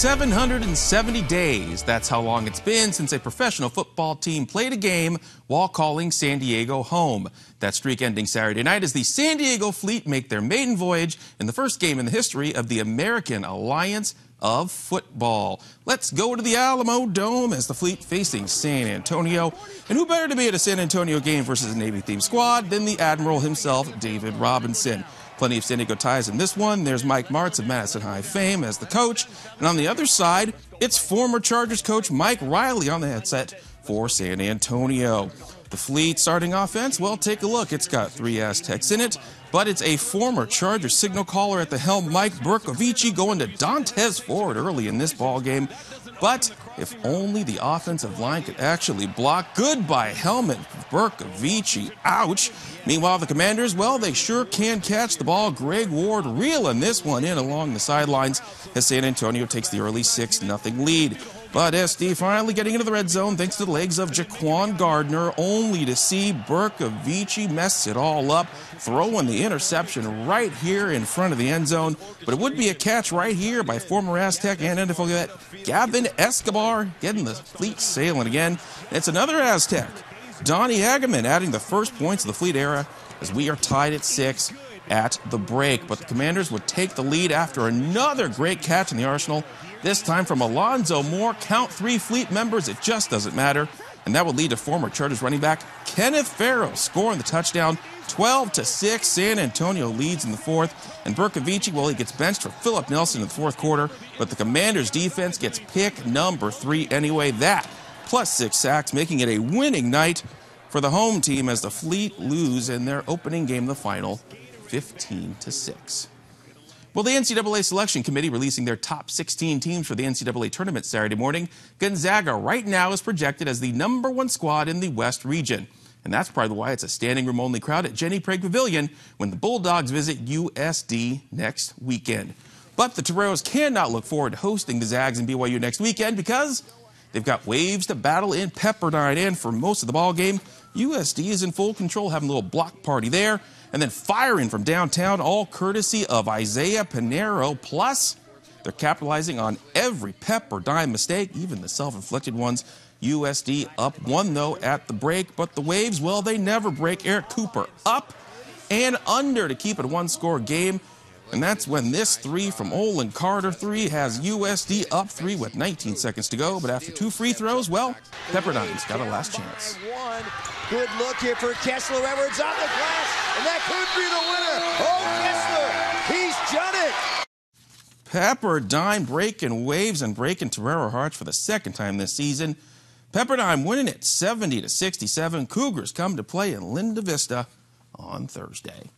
770 days. That's how long it's been since a professional football team played a game while calling San Diego home. That streak ending Saturday night as the San Diego Fleet make their maiden voyage in the first game in the history of the American Alliance of Football. Let's go to the Alamo Dome as the Fleet facing San Antonio. And who better to be at a San Antonio game versus a Navy-themed squad than the Admiral himself, David Robinson. Plenty of San Diego ties in this one. There's Mike Martz of Madison High fame as the coach. And on the other side, it's former Chargers coach Mike Riley on the headset for San Antonio. The Fleet starting offense, well, take a look. It's got 3 Aztecs in it, but it's a former Chargers signal caller at the helm, Mike Bercovici, going to Dantes Ford early in this ball game. But if only the offensive line could actually block. Goodbye helmet, Bercovici. Ouch. Meanwhile, the Commanders, well, they sure can catch the ball. Greg Ward reeling this one in along the sidelines as San Antonio takes the early 6-0 lead. But SD finally getting into the red zone thanks to the legs of Jaquan Gardner, only to see Bercovici mess it all up, throwing the interception right here in front of the end zone. But it would be a catch right here by former Aztec and NFL vet Gavin Escobar, getting the Fleet sailing again. It's another Aztec, Donnie Hageman, adding the first points of the Fleet era as we are tied at 6 at the break. But the Commanders would take the lead after another great catch in the arsenal, this time from Alonzo Moore. Count 3 Fleet members, it just doesn't matter. And that would lead to former Chargers running back Kenneth Farrow scoring the touchdown. 12-6, San Antonio leads in the fourth. And Bercovici, well, he gets benched for Philip Nelson in the fourth quarter. But the Commanders' defense gets pick number 3 anyway. That, plus 6 sacks, making it a winning night for the home team as the Fleet lose in their opening game, the final, 15-6. Well, the NCAA Selection Committee releasing their top 16 teams for the NCAA tournament Saturday morning. Gonzaga right now is projected as the #1 squad in the West region. And that's probably why it's a standing room only crowd at Jenny Craig Pavilion when the Bulldogs visit USD next weekend. But the Toreros cannot look forward to hosting the Zags and BYU next weekend because they've got Waves to battle in Pepperdine. And for most of the ball game, USD is in full control, having a little block party there. And then firing from downtown, all courtesy of Isaiah Pinheiro. Plus, they're capitalizing on every Pepperdine mistake, even the self-inflicted ones. USD up 1, though, at the break. But the Waves, well, they never break. Eric Cooper up and under to keep it a 1-score game. And that's when this 3 from Olin Carter 3 has USD up 3 with 19 seconds to go. But after 2 free throws, well, Pepperdine's got a last chance. Good look here for Kessler. Edwards on the glass, and that could be the winner. Oh, Kessler, he's done it. Pepperdine breaking Waves and breaking Torero Hearts for the second time this season. Pepperdine winning it 70-67. Cougars come to play in Linda Vista on Thursday.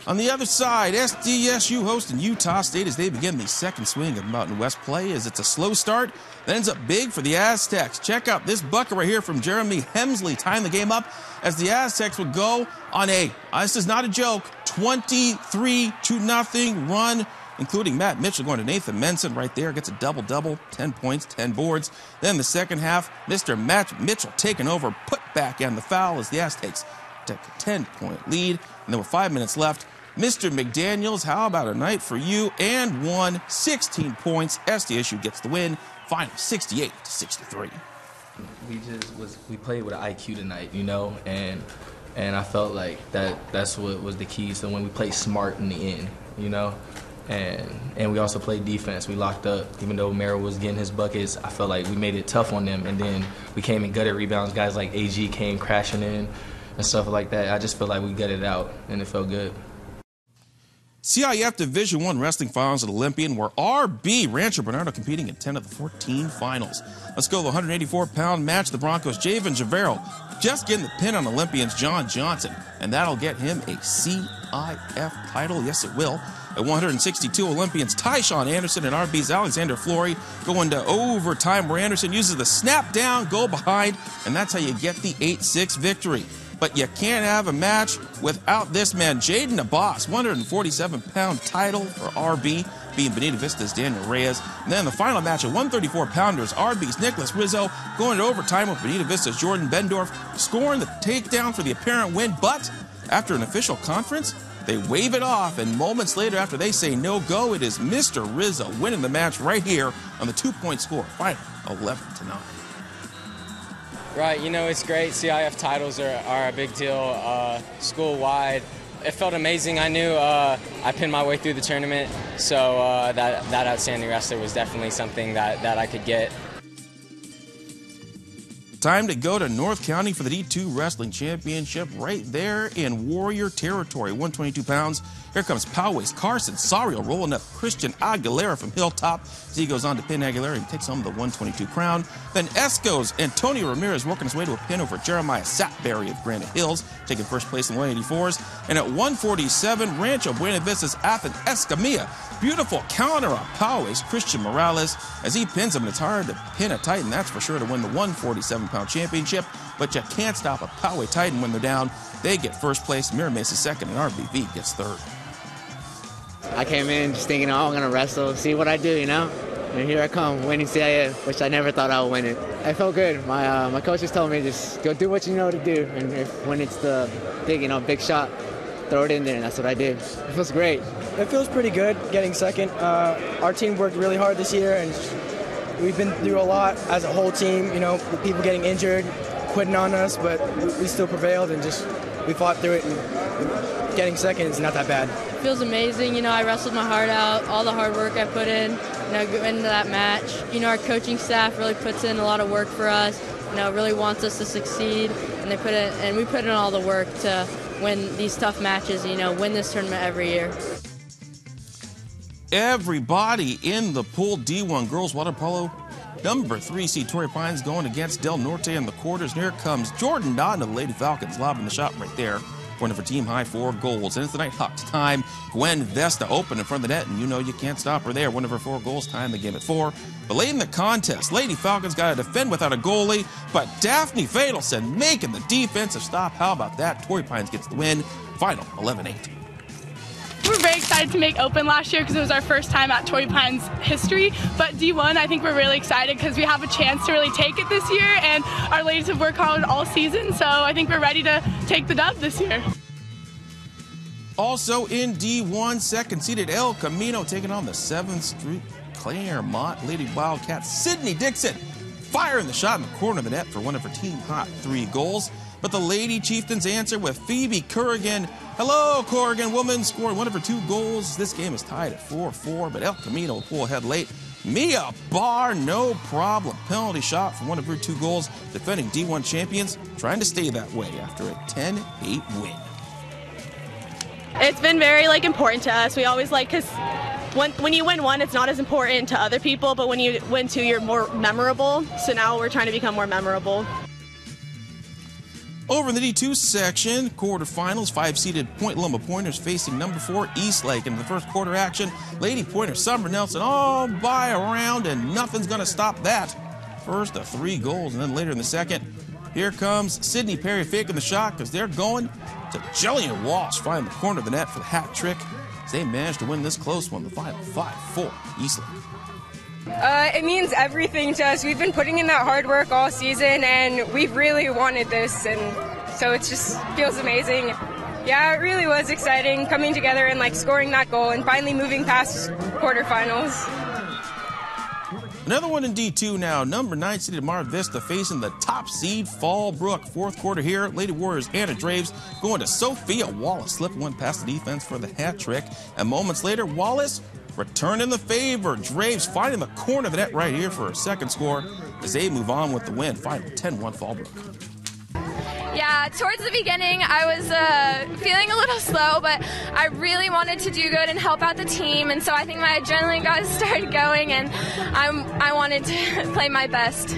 On the other side, SDSU hosting Utah State as they begin the second swing of Mountain West play as it's a slow start that ends up big for the Aztecs. Check out this bucket right here from Jeremy Hemsley tying the game up as the Aztecs would go on a, this is not a joke, 23-0 run, including Matt Mitchell going to Nathan Menson right there. Gets a double-double, 10 points, 10 boards. Then the second half, Mr. Matt Mitchell taking over, put back and the foul as the Aztecs take a 10-point lead. And then with 5 minutes left, Mr. McDaniels, how about a night for you? And 16 points. SDSU gets the win. Final 68-63. We played with an IQ tonight, you know, and I felt like that's what was the key. So when we played smart in the end, you know, and we also played defense. We locked up. Even though Merrill was getting his buckets, I felt like we made it tough on them. And then we came and gutted rebounds. Guys like AG came crashing in and stuff like that. I just felt like we gutted it out, and it felt good. CIF Division I Wrestling Finals at Olympian, where RB Rancho Bernardo competing in 10 of the 14 finals. Let's go to the 184-pound match. The Broncos' Javen Javero just getting the pin on Olympian's John Johnson, and that'll get him a CIF title. Yes, it will. At 162, Olympians Tyshawn Anderson and RB's Alexander Flory go into overtime where Anderson uses the snap down, go behind, and that's how you get the 8-6 victory. But you can't have a match without this man, Jaden Abbas, 147-pound title for RB, being Bonita Vista's Daniel Reyes. And then the final match of 134-pounders, RB's Nicholas Rizzo going to overtime with Bonita Vista's Jordan Bendorf, scoring the takedown for the apparent win. But after an official conference, They wave it off, and moments later after they say no go, it is Mr. Rizzo winning the match right here on the 2-point score. Final 11-9. Right, you know, it's great. CIF titles are a big deal school-wide. It felt amazing. I knew I pinned my way through the tournament, so that outstanding wrestler was definitely something that I could get. Time to go to North County for the D2 Wrestling Championship right there in Warrior territory. 122 pounds. Here comes Poway's Carson Sario rolling up Christian Aguilera from Hilltop. As he goes on to pin Aguilera and takes home the 122 crown. Then Esco's Antonio Ramirez working his way to a pin over Jeremiah Sapberry of Granite Hills, taking first place in 184s. And at 147, Rancho Buena Vista's Athan Escamilla. Beautiful counter on Poway's Christian Morales as he pins him. And it's hard to pin a Titan, that's for sure, to win the 147-pound championship. But you can't stop a Poway Titan when they're down. They get first place, Miramesa second, and RBV gets third. I came in just thinking, oh, I'm going to wrestle, see what I do, you know? And here I come, winning CIF, which I never thought I would win it. I felt good. My coaches told me just go do what you know to do. And when it's the big shot, throw it in there, and that's what I did. It feels great. It feels pretty good getting second. Our team worked really hard this year, and we've been through a lot as a whole team, you know, with people getting injured, quitting on us, but we still prevailed and we fought through it, and getting second is not that bad. It feels amazing. You know, I wrestled my heart out, all the hard work I put in, you know, into that match. You know, our coaching staff really puts in a lot of work for us, you know, really wants us to succeed, and we put in all the work to win these tough matches, you know, win this tournament every year. Everybody in the pool D1 girls water polo. Number 3 seed Torrey Pines going against Del Norte in the quarters. And here comes Jordan Dodd of the Lady Falcons lobbing the shot right there. One of her team high 4 goals. And it's the Nighthawks time. Gwen Vesta open in front of the net, and you know you can't stop her there. One of her 4 goals, tying the game at 4. But late in the contest, Lady Falcons got to defend without a goalie. But Daphne Fadelson making the defensive stop. How about that? Torrey Pines gets the win. Final 11-8. We're very excited to make Open last year because it was our first time at Torrey Pines history. But D1, I think we're really excited because we have a chance to really take it this year, and our ladies have worked hard all season, so I think we're ready to take the dub this year. Also in D1, second-seeded El Camino taking on the 7th Street Claremont Lady Wildcats. Sydney Dixon firing the shot in the corner of the net for one of her team hot 3 goals. But the Lady Chieftains answer with Phoebe Corrigan. Hello, Corrigan woman, scoring one of her 2 goals. This game is tied at 4-4, but El Camino will pull ahead late. Mia Barr, no problem. Penalty shot for one of her 2 goals. Defending D1 champions, trying to stay that way after a 10-8 win. It's been very important to us. We always because when you win 1, it's not as important to other people, but when you win 2, you're more memorable. So now we're trying to become more memorable. Over in the D2 section, quarterfinals, 5-seeded Point Loma Pointers facing number 4 Eastlake. In the first quarter action, Lady Pointer Summer Nelson all by a round, and nothing's going to stop that. First, 3 goals, and then later in the second, here comes Sydney Perry faking the shot because they're going to Jillian Walsh finding the corner of the net for the hat trick. As they managed to win this close one, the final 5-4 Eastlake. It means everything to us. We've been putting in that hard work all season, and we've really wanted this, and so it just feels amazing. Yeah, it really was exciting coming together and scoring that goal and finally moving past quarterfinals. Another one in D2 now. Number 9 seeded Mar Vista facing the top seed Fallbrook. Fourth quarter here. Lady Warriors Anna Draves going to Sophia Wallace. Slipped one past the defense for the hat trick. And moments later, Wallace returning the favor. Draves finding the corner of the net right here for her second score as they move on with the win. Final 10-1 Fallbrook. Yeah, towards the beginning, I was feeling a little slow, but I really wanted to do good and help out the team, and so I think my adrenaline got started going, and I wanted to play my best.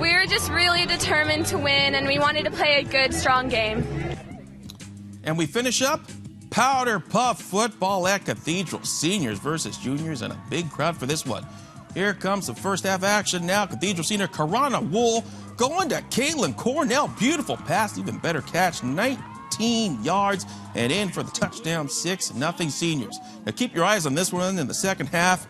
We were just really determined to win, and we wanted to play a good, strong game. And we finish up Powder Puff football at Cathedral. Seniors versus juniors, and a big crowd for this one. Here comes the first half action now. Cathedral senior Karana Wool going to Caitlin Cornell. Beautiful pass, even better catch. 19 yards and in for the touchdown. 6-0 seniors. Now keep your eyes on this one in the second half.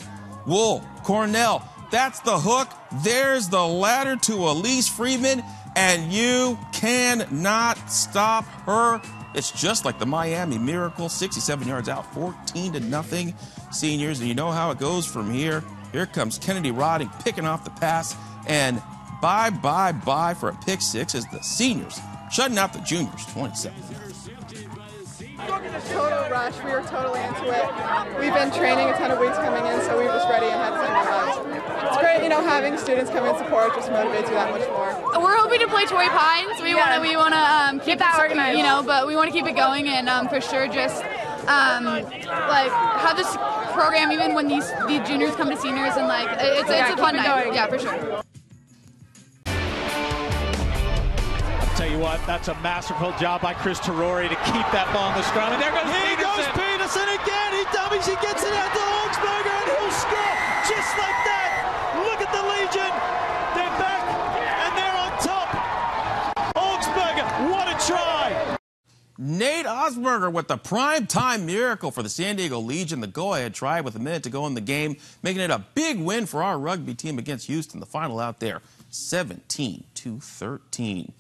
Wool, Cornell, that's the hook. There's the ladder to Elise Freeman, and you cannot stop her It's just like the Miami Miracle, 67 yards out, 14-0 Seniors. And you know how it goes from here. Here comes Kennedy Rodding picking off the pass, and bye for a pick six as the Seniors shutting out the Juniors, 27. Total rush. We were totally into it. We've been training a ton of weeks coming in, so we were just ready and had the same vibes. It's great, having students come in and support just motivates you that much more. We're hoping to play Torrey Pines. We want to keep that organized, but we want to keep it going and for sure just have this program even when these juniors come to seniors and it's a fun night. Yeah, for sure. Tell you what, that's a masterful job by Chris Terrori to keep that ball on the scrum. And there goes Peterson again. He dummies, he gets it out to Augsburger, and he'll score just like that. Look at the Legion. They're back, and they're on top. Augsburger, what a try. Nate Augsburger with the prime-time miracle for the San Diego Legion. The go-ahead try with a minute to go in the game, making it a big win for our rugby team against Houston. The final out there, 17-13.